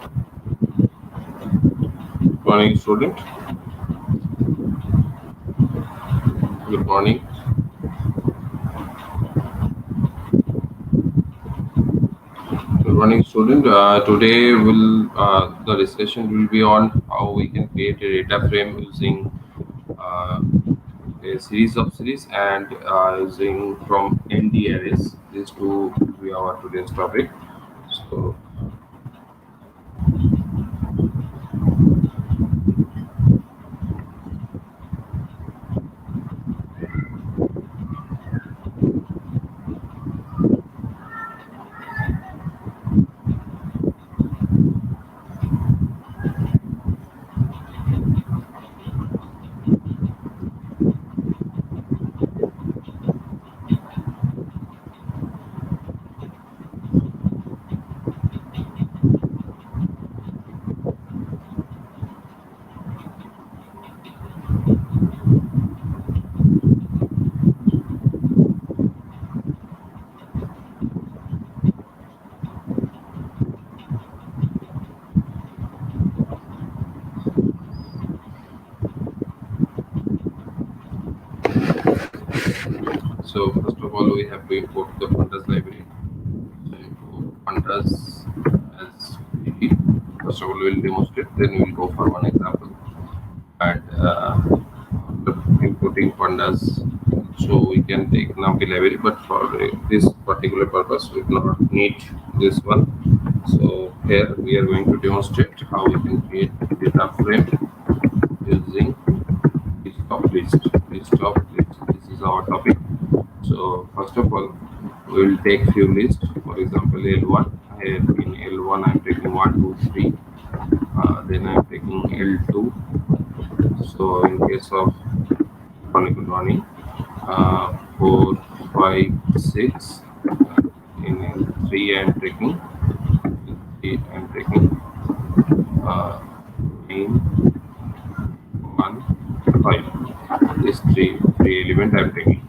Good morning, student. Good morning. Good morning, student. Today, the discussion will be on how we can create a data frame using uh, a series of series and using from ND arrays. These two will be our today's topic. So, first of all, we have to import the pandas library. So, import pandas as PP. First of all, we'll demonstrate. Then we'll go for one example. And after importing pandas, so we can take numpy library, but for this particular purpose we do not need this one. So here we are going to demonstrate how we can create data frame using list of list. This is our topic. So first of all, we will take few lists. For example, L1. Here in L1 I'm taking 1 2 3. Then I'm taking L2. So in case of chronicle running, 4 5 6. In 3 I'm taking 9 1 5. This three element I'm taking.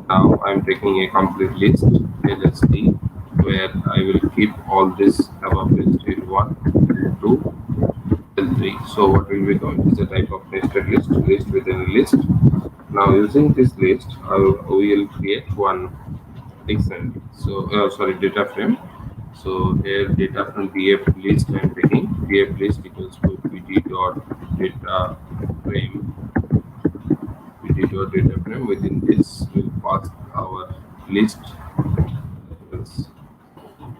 Now I'm taking a complete list LSD where I will keep all this above list L1, L2, L3. So what will be called is a type of nested list within a list. Now using this list, we will create one dictionary. So sorry, data frame. So here data from df list I'm taking. Df list equals to pt dot data frame. Pt dot data frame. Within this, we'll pass our list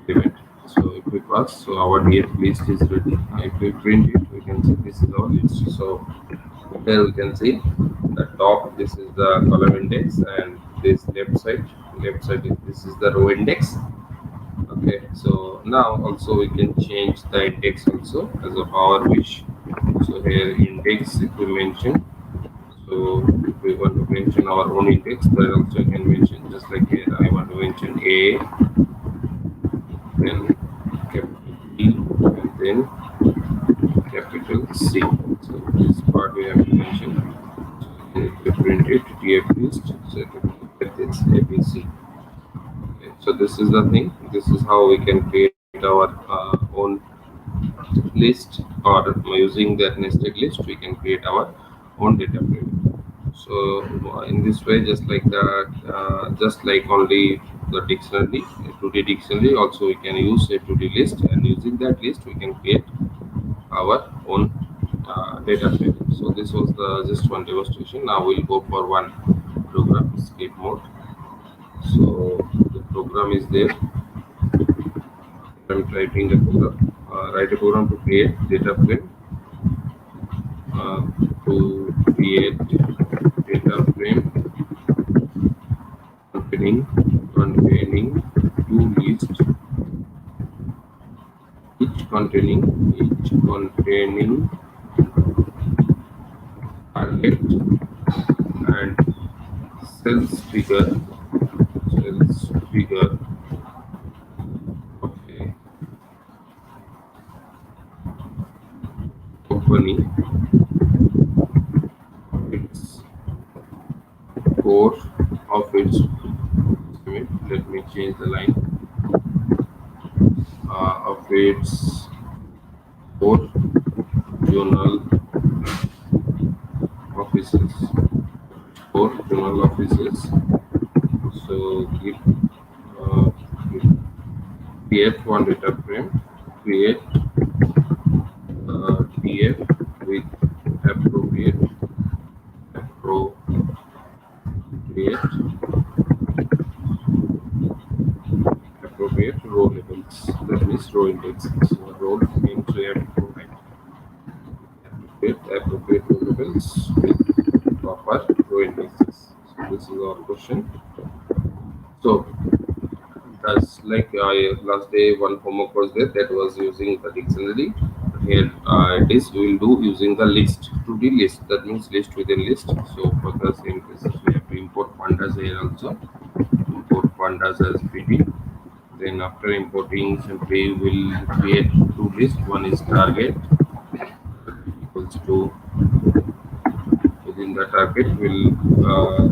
element. So if we pass, so our df list is ready. If we print it, we can see this is our list. So here we can see the top. This is the column index, and this left side is this is the row index. Okay, so now also we can change the index also as of our wish. So here index if we mention, so if we want to mention our own index, then also you can mention, just like here I want to mention A, then capital B, and then capital C. So this part we have to mention. So if we print it df list, so it will get this ABC. Okay, so this is the thing. This is how we can create our own list, or using that nested list we can create our own data frame. So in this way, just like that, just like only the dictionary, a 2D dictionary, also we can use a 2D list, and using that list we can create our own data frame. So this was the just one demonstration. Now we'll go for one program, escape mode. So the program is there. I'm writing the program. Write a program to create data frame. To create data frame containing two lists, each containing target and sales figure of a company, its core of its estimate. Let me change the line of its four journal offices. Four journal offices. So uh, create one data frame. Create DF with appropriate appropriate appropriate row labels. That means row index. So row names we have to provide appropriate row labels with proper row indexes. So this is our question. So that's like last day one homework was there that was using the dictionary. Here it is we will do using the list to the list. That means list within list. So for the same cases we have to import pandas here also. Import pandas as PD. Then after importing simply we'll create two lists. One is target equals to within the target we'll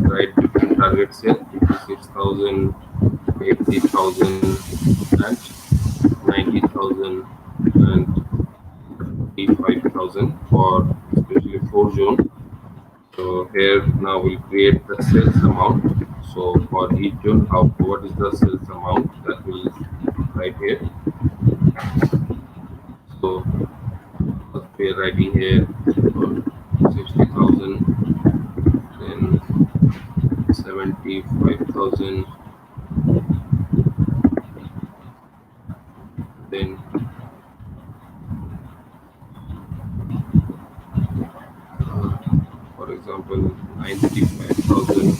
write different targets here 56,000, 80,000, and 90,000 and 35,000 for especially 4 zone. So here now we'll create the sales amount. So for each zone, how what is the sales amount that will write here. So first we are writing here 60,000, then 75,000, then for example 95,000,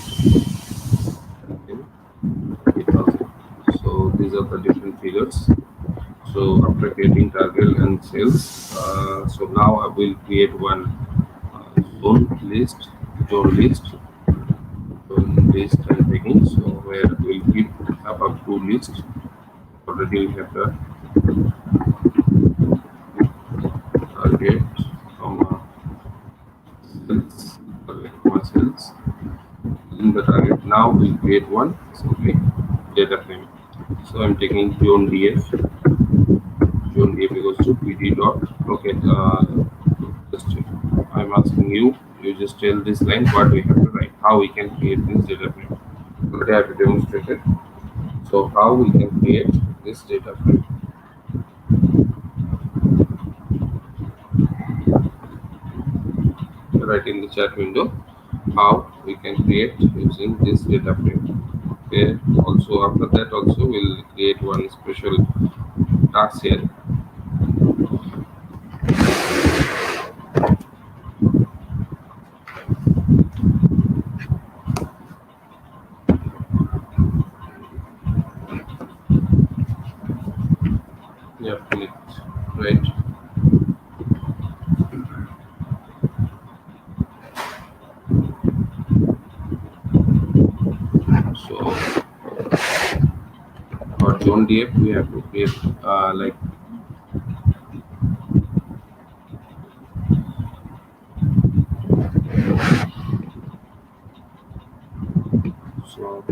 then 30,000. So these are the different figures. So after creating target and sales, so now I will create one zone list, zone list, zone list and tagging. So where we'll keep up to list. Already we have the target, comma sales, target, comma sales in the target. Now we'll create one simply data frame. So I'm taking zone DF. Zone DF equals to PD dot. Okay, just I'm asking you. You just tell this line what we have to write. How we can create this data frame. Already I have demonstrated. So how we can create this data frame. Right in the chat window how we can create using this data frame. Okay, also after that also we'll create one special task here. Yeah, click right. So for zone DF we have to create like so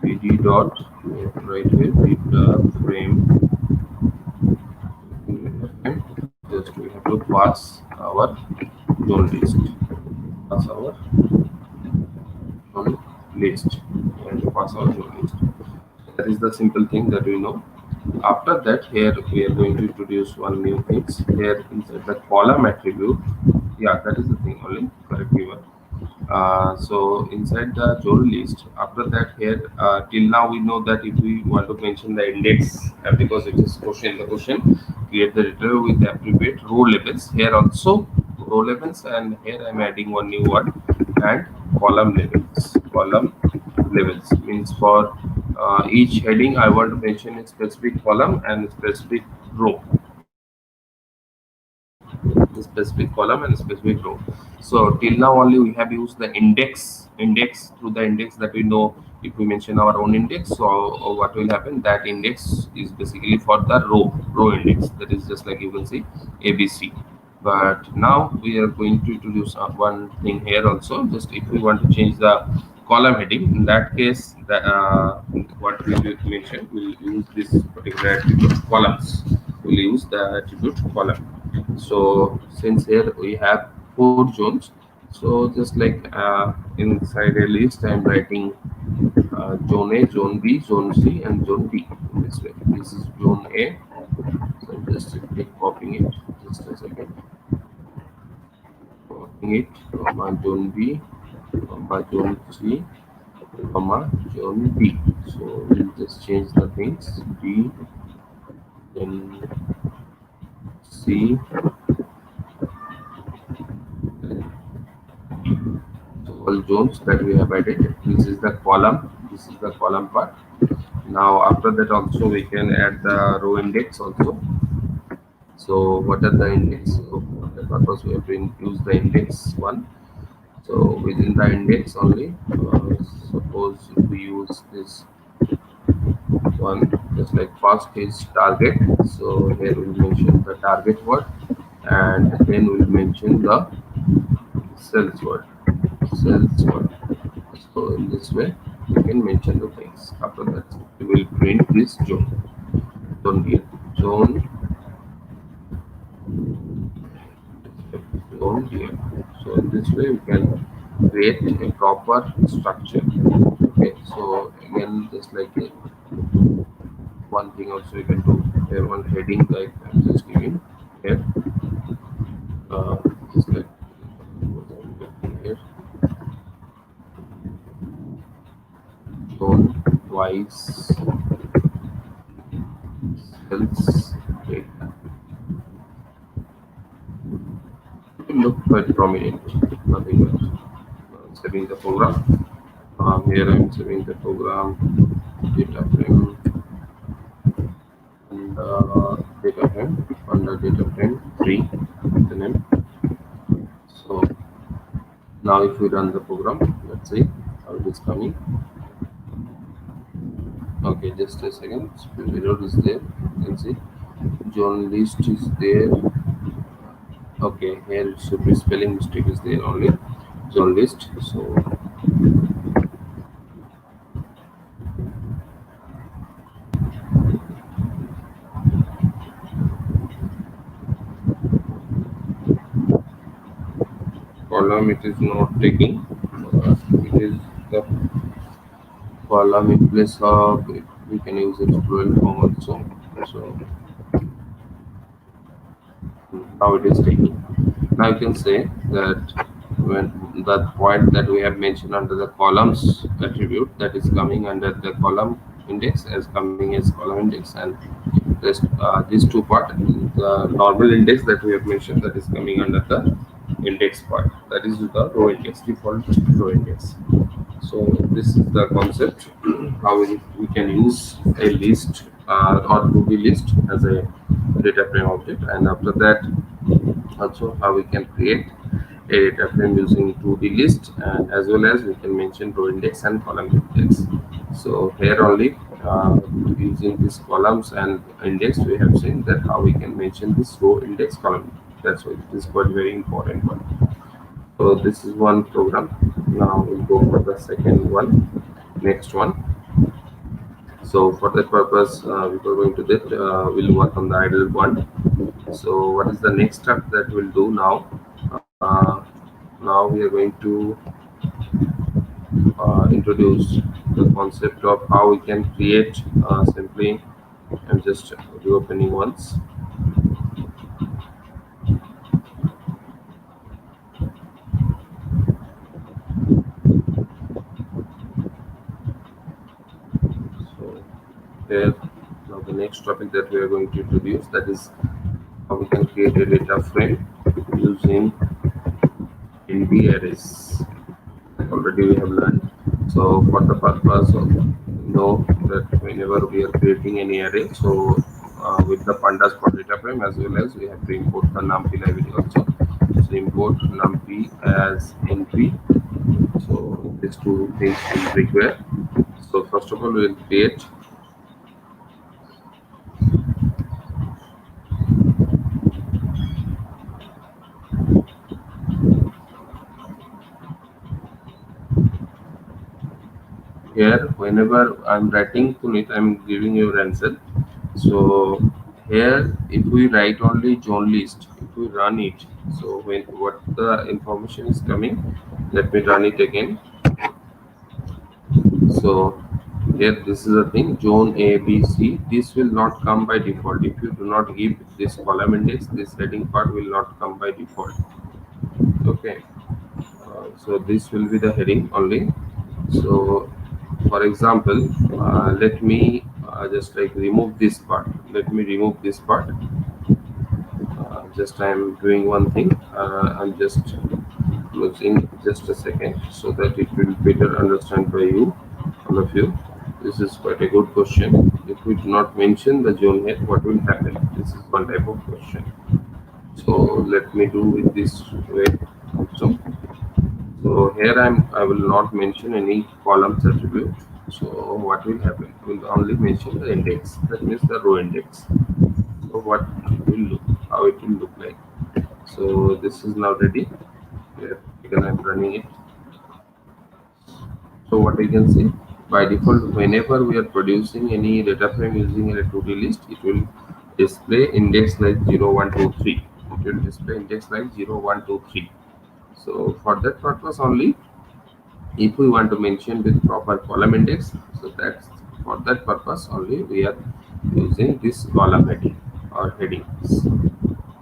PD dot right here data frame. Just we have to pass our zone list. Pass our zone list. We have to pass our zone list. That is the simple thing that we know. After that, here we are going to introduce one new things here inside the column attribute. Yeah, that is the thing only. Correct me one. So inside the zone list, after that here till now we know that if we want to mention the index because it is question the question create the data with the appropriate row labels. Here also row labels and here I'm adding one new word and column labels. Column labels means for each heading I want to mention a specific column and a specific row. Specific column and specific row. So till now only we have used the index through the index that we know if we mention our own index. So what will happen that index is basically for the row index that is just like you can see ABC. But now we are going to introduce one thing here also. Just if we want to change the column heading, in that case the what we will mention we'll use this particular attribute columns. We'll use the attribute column. So since here we have four zones, so just like inside a list, I'm writing zone A, zone B, zone C, and zone D. In this way, this is zone A. So I'm just simply copying it. Just a second, copying it, comma zone B, comma zone C, comma zone B. So we'll just change the things. B, then C, so all zones that we have added. This is the column. This is the column part. Now after that also we can add the row index also. So what are the index? So for the purpose we have to use the index one. So within the index only, suppose if we use this one, just like first is target. So here we'll mention the target word, and then we'll mention the sales word. Sales word. So in this way, we can mention the things. After that, we will print this zone. Zone here. Zone. Zone here. So in this way, we can create a proper structure. Okay. So again, just like one thing also you can do here, one heading like I'm just giving here. Uh, just like here. Zone twice. Sales. Data. It look quite prominent. Nothing much. Saving the program. Here I'm saving the program data frame and data frame under data frame 3 the name. So now if we run the program, let's see how it is coming. Okay, just a second. Error is there. You can see zone list is there. Okay, here it should be spelling mistake is there only. Zone list. So column it is not taking. It is the column in place of it. We can use it plural form also. So now it is taking. Now you can say that when that point that we have mentioned under the columns attribute that is coming under the column index as coming as column index, and rest these two part the normal index that we have mentioned that is coming under the index part, that is the row index, default row index. So this is the concept how we can use a list or to be list as a data frame object, and after that also how we can create a data frame using 2D list, and as well as we can mention row index and column index. So here only using these columns and index we have seen that how we can mention this row index column. That's why it is quite very important one. So this is one program. Now we'll go for the second one, next one. So for that purpose, before going to that, we'll work on the idle one. So what is the next step that we'll do now? Now we are going to introduce the concept of how we can create simply. I'm just reopening once. So here now the next topic that we are going to introduce, that is how we can create a data frame using NB arrays. Already we have learned. So for the purpose of know that whenever we are creating any array, so with the pandas for data frame as well as we have to import the numpy library also. So import numpy as np. So these two things will require. So first of all we will create here whenever I'm writing Punit, I'm giving you an answer. So here if we write only zone list, if we run it, so when what the information is coming, let me run it again. So here this is the thing, zone A, B, C. This will not come by default. If you do not give this column index, this heading part will not come by default. Okay. So this will be the heading only. So for example, let me just like remove this part. Let me remove this part. Just I am doing one thing. I'm just closing just a second so that it will better understand by you, all of you. This is quite a good question. If we do not mention the zone head, what will happen? This is one type of question. So let me do with this way also. So here I will not mention any columns attribute. So what will happen? We will only mention the index. That means the row index. So what it will look, how it will look like. So this is now ready. Here again I'm running it. So what we can see, by default, whenever we are producing any data frame using a 2D list, it will display index like 0, 1, 2, 3. It will display index like 0, 1, 2, 3. So for that purpose only, if we want to mention with proper column index, so that's for that purpose only we are using this column heading or headings.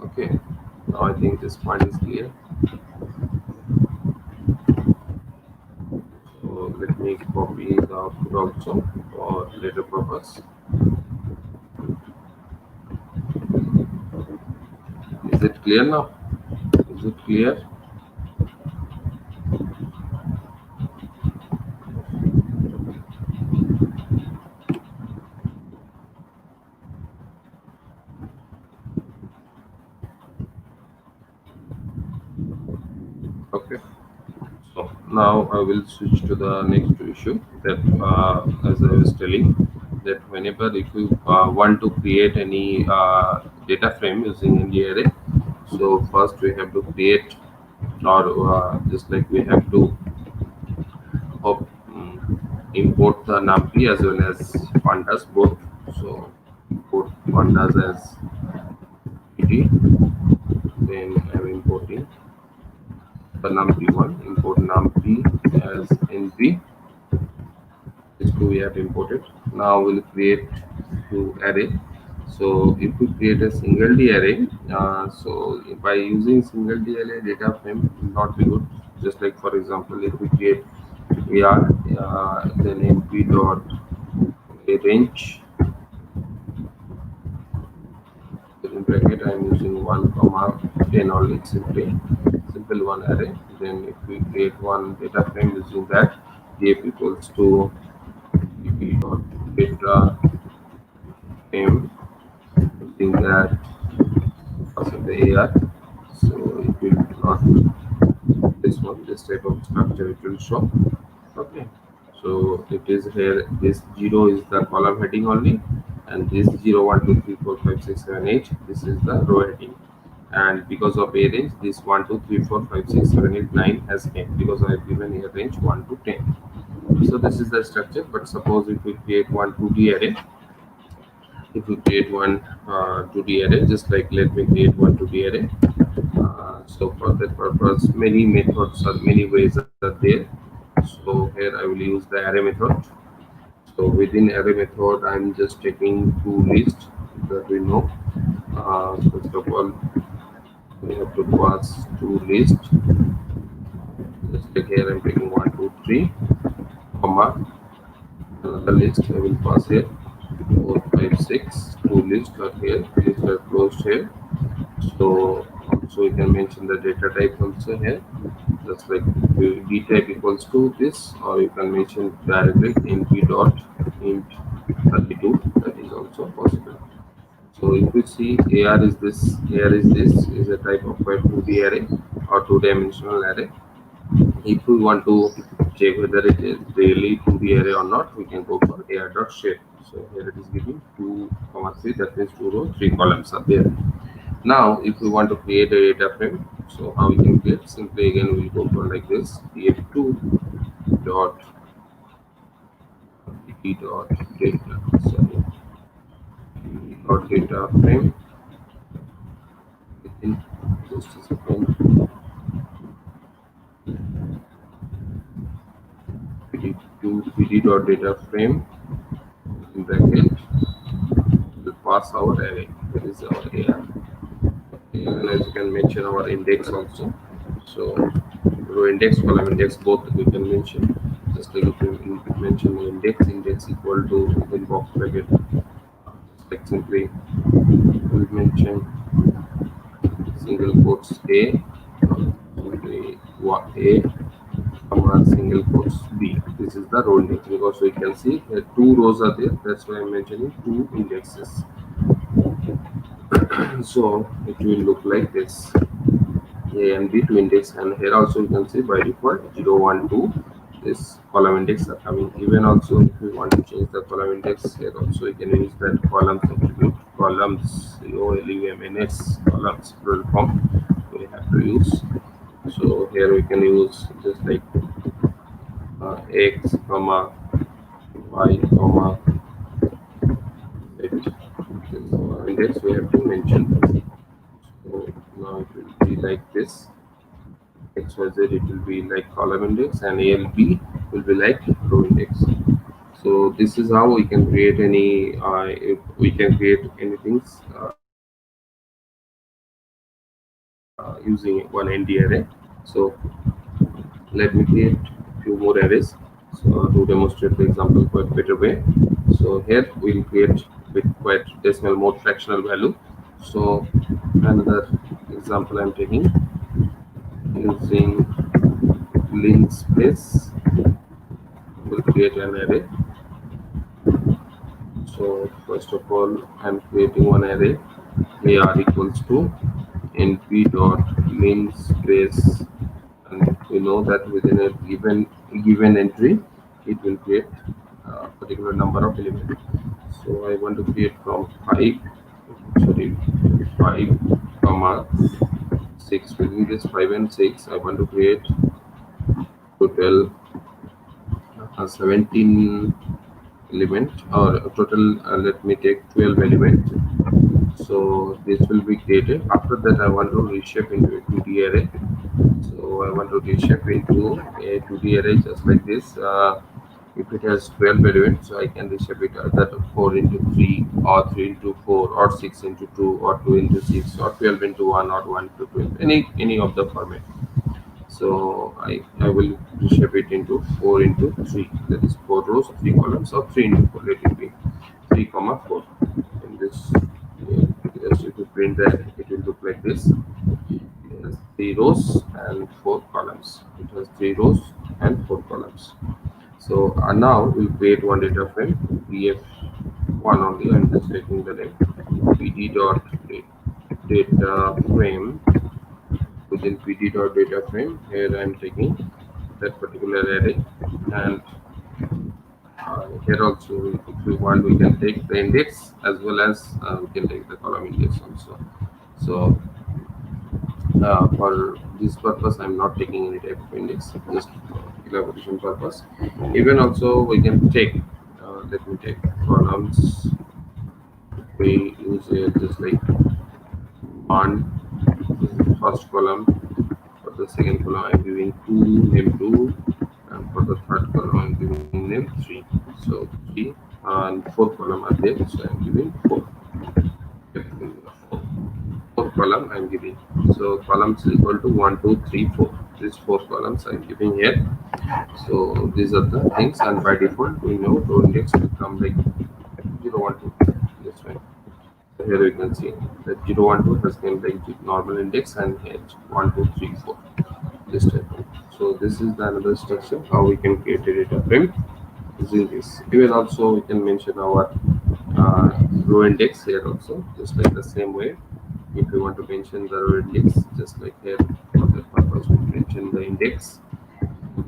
Okay, now I think this point is clear. So let me copy the output also for later purpose. Is it clear now? Is it clear? Okay. So now I will switch to the next issue that, as I was telling, that whenever if you want to create any data frame using in the array, so first we have to create, or just like we have to import the numpy as well as pandas both. So import pandas as pt, then I'm importing the numpy one, import numpy as np. These two we have imported. Now we'll create two array. So if we create a single D array, so by using single D array, data frame will not be good. Just like for example, if we create var, then np dot range, in bracket I am using 1 comma 10 only, simple one array. Then if we create one data frame using that, df equals to dp dot data frame, using that also the AR. So it will not this one, this type of structure it will show. Okay. So it is here, this 0 is the column heading only, and this 0, 1, 2, 3, 4, 5, 6, 7, 8, this is the row heading. And because of a range, this 1, 2, 3, 4, 5, 6, 7, 8, 9 has came because I have given a range 1 to 10. So this is the structure. But suppose if we create one 2D array, if we create one 2D array, just like let me create one 2D array. So for that purpose, many methods or many ways are there. So here I will use the array method. So within array method, I'm just taking two lists that we know. First of all, we have to pass two lists. Just like here, I'm taking 1, 2, 3, comma. Another list I will pass here. 4, 5, 6. Two lists are here. Lists are closed here. So also you can mention the data type also here. Just like d type equals to this, or you can mention directly np dot int 32. That is also possible. So if you see AR is this, AR is a type of a 2D array or two-dimensional array. If we want to check whether it is really 2D array or not, we can go for AR dot shape. So here it is giving 2, 3. That means 2 rows, 3 columns are there. Now, if we want to create a data frame, so how we can create? Simply again we will go for like this: df2 dot d dot data, sorry, dot data frame in just a second. PD dot data frame in bracket will pass our array. That is our AR. And as you can mention our index also. So row index, column index, both we can mention. Just like if you mention the index equal to within box bracket. Just like simply we mention single quotes A, simply what A, comma single quotes B. This is the row index because we can see that two rows are there. That's why I'm mentioning two indexes. So it will look like this. A and B to index, and here also you can see by default 0 1 2 this column index are coming. Even also if you want to change the column index, here also you can use that columns attribute, columns columns plural form we have to use. So here we can use just like x comma y comma z. This index we have to mention. So now it will be like this. XYZ, it will be like column index, and ALB will be like row index. So this is how we can create any if we can create anything using one ND array. So let me create few more arrays so to demonstrate the example quite better way. So here we'll create with quite decimal mode fractional value. So another example I'm taking using linspace will create an array. So first of all, I'm creating one array. AR equals to np dot min space, and we know that within a given entry, it will create a particular number of elements. So I want to create from 5 comma 6. Within this 5 and 6, I want to create total 17 element, or total let me take 12 element. So this will be created. After that I want to reshape into a 2D array. So I want to reshape into a 2D array just like this. If it has 12 elements, so I can reshape it either 4 into 3 or 3 into 4 or 6 into 2 or 2 into 6 or 12 into 1 or 1 to 12, any of the format. So I will reshape it into 4 into 3, that is 4 rows 3 columns, or 3 into 4, let it be 3 comma 4. In this just if you print that, it will look like this. It has 3 rows and 4 columns. It has 3 rows and 4 columns. So now we'll create one data frame, df1 only. I'm just taking the name pd dot data frame. Within pd dot data frame, here I'm taking that particular array, and here also if we want we can take the index as well as we can take the column index also. So for this purpose I'm not taking any type of index, just for elaboration purpose. Even also we can take let me take columns. We use just like one first column. For the second column I'm giving 2 name 2, and for the third column I'm giving name 3. So 3 and 4 column are there, so I'm giving 4. Fourth column I'm giving. So columns is equal to 1 2 3 4. These 4 columns I'm giving here. So these are the things, and by default we know row index will come like 0 1 2. This way. So here you can see that 0 1 2 has come like normal index, and here 1 2 3 4. This type of. So this is the another structure how we can create a data frame using this. Even also we can mention our row index here also, just like the same way. If you want to mention the row index, just like here, for that purpose we mention the index.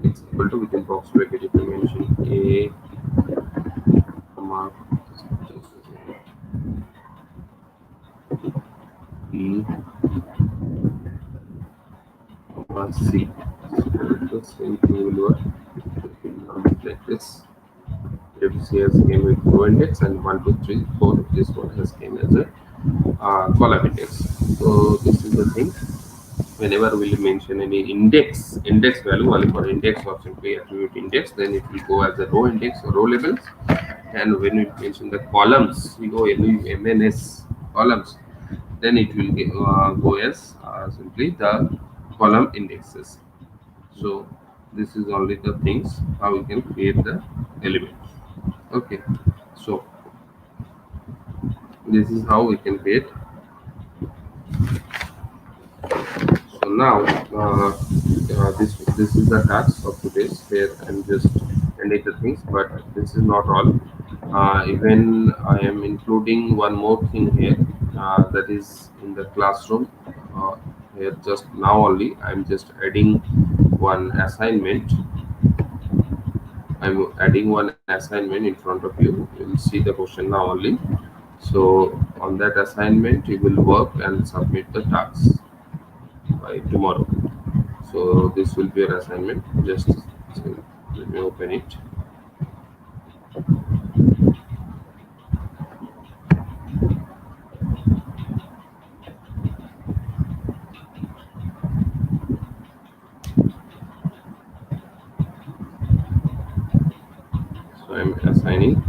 It's equal to within box bracket. If you mention a comma b comma c, so the same thing will work. It will be like this. ABC has came with row index, and 1 2 3 4. This one has came as a column index. So this is the thing. Whenever we'll mention any index value only for index or simply attribute index, then it will go as a row index or row labels. And when we mention the columns, we go MNS columns, then it will go as simply the column indexes. So this is only the things how we can create the elements. Okay, so this is how we can create. So now this is the task of today's where I'm just ending the things, but this is not all. Even I am including one more thing here, that is in the classroom. Uh, Here just now only I'm just adding one assignment. I'm adding one assignment in front of you. You'll see the question now only. So on that assignment, you will work and submit the tasks by tomorrow. So this will be your assignment. Just let me open it. So I'm assigning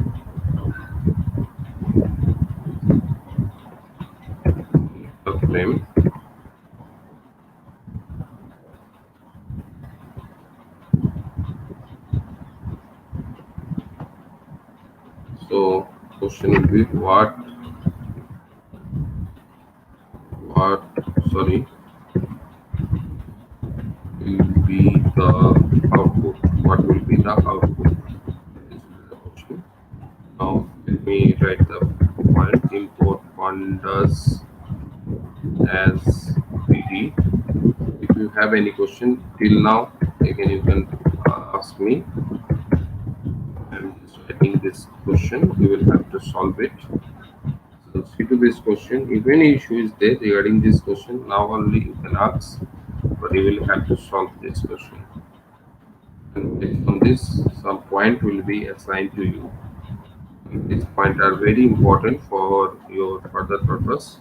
a frame. So question will be what sorry will be the output? What will be the output? This is the question. Now let me write the point. Import pandas as PD. If you have any question till now, again you can ask me. I'm just writing this question. You will have to solve it. So see to this question. If any issue is there regarding this question, now only you can ask, but you will have to solve this question. And based on this, some point will be assigned to you. And these points are very important for your further purpose.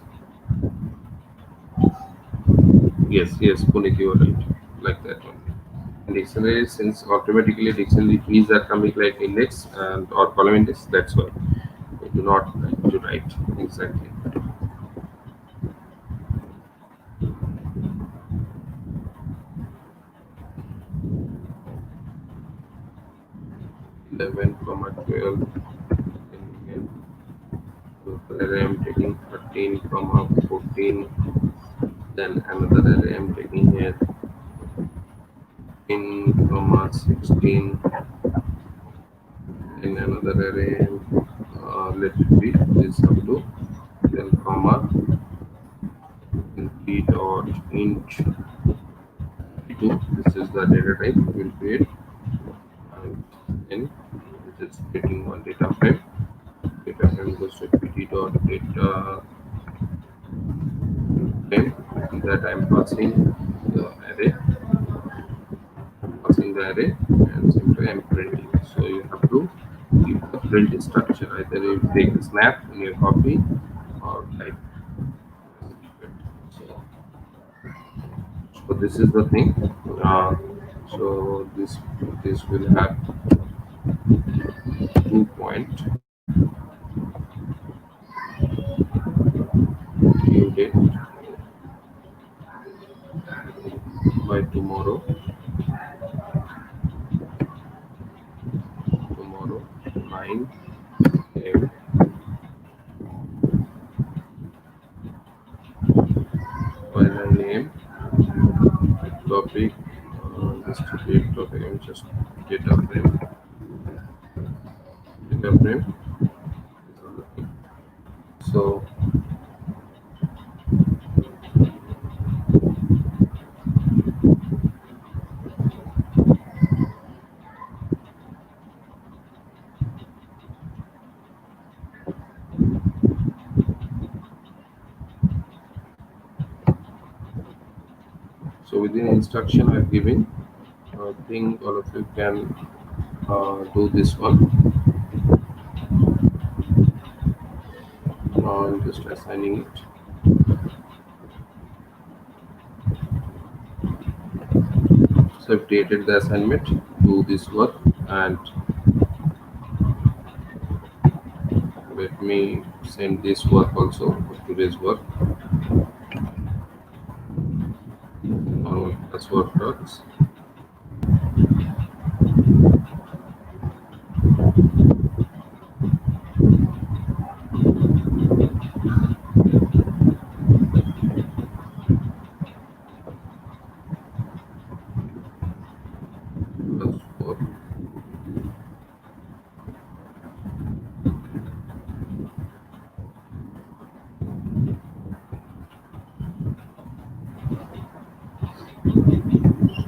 Yes, Punik, you are right. Like that one. And dictionary, since automatically dictionary keys are coming like index and or column index, that's why we do not have to write exactly. 11 comma 12, and array I'm taking 13 comma 14, then another array I'm taking here 15 comma 16, in another array let it be this up to, then comma p dot int 2. This is the data type we will create, and then it is creating one data frame. Data frame goes to pt dot data frame, that I'm the array passing the array, and simply I'm printing. So you have to keep the print structure. Either you take a snap in your copy or type. So, so this is the thing. So this will have 2 point due date by tomorrow 9 a.m. by 9 a.m. Topic, distribute topic. I'm just data frame. So within instruction I've given, I think all of you can do this one. Now I'm just assigning it. So I've created the assignment, do this work, and let me send this work also, today's work. Normal class work works. Class work.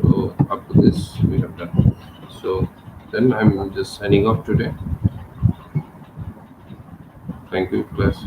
So up to this we have done. So then I'm just signing off today. Thank you, class.